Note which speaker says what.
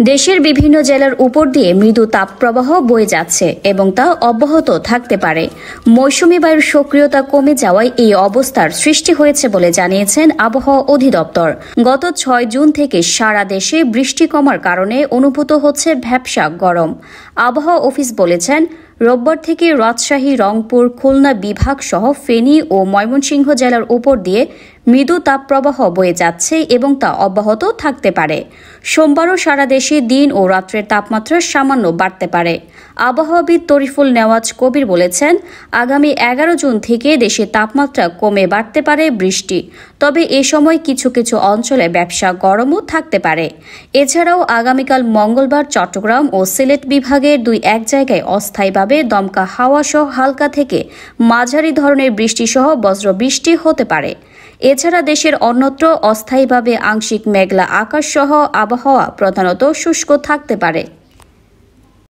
Speaker 1: দেশের বিভিন্ন জেলার উপর দিয়ে মৃদু তাপপ্রবাহ বয়ে যাচ্ছে এবং তা অব্যাহত থাকতে পারে। মৌসুমী বায়ুর সক্রিয়তা কমে যাওয়ায় এই অবস্থার সৃষ্টি হয়েছে বলে জানিয়েছেন আবহাওয়া অধিদপ্তর। গত ৬ জুন থেকে সারা দেশে বৃষ্টি কমার কারণে অনুভূত হচ্ছে ভ্যাপসা গরম। আবহাওয়া অফিস বলেছেন, রোববার থেকে রাজশাহী, রংপুর, খুলনা বিভাগ সহ ফেনী ও ময়মনসিংহ জেলার উপর দিয়ে মৃদু তাপপ্রবাহ বয়ে যাচ্ছে এবং তা অব্যাহত থাকতে পারে। সোমবারও সারা দেশে দিন ও রাত্রের তাপমাত্রা সামান্য বাড়তে পারে। আবহাওয়াবিদ তরিফুল নেওয়াজ কবির বলেছেন, আগামী ১১ জুন থেকে দেশে তাপমাত্রা কমে বাড়তে পারে বৃষ্টি, তবে এ সময় কিছু কিছু অঞ্চলে ব্যবসা গরমও থাকতে পারে। এছাড়াও আগামীকাল মঙ্গলবার চট্টগ্রাম ও সিলেট বিভাগের ২-১ জায়গায় অস্থায়ীভাবে দমকা হাওয়া সহ হালকা থেকে মাঝারি ধরনের বৃষ্টিসহ বজ্রবৃষ্টি হতে পারে। এছাড়া দেশের অন্যত্র অস্থায়ীভাবে আংশিক মেঘলা আকাশ সহ আবহাওয়া প্রধানত শুষ্ক থাকতে পারে।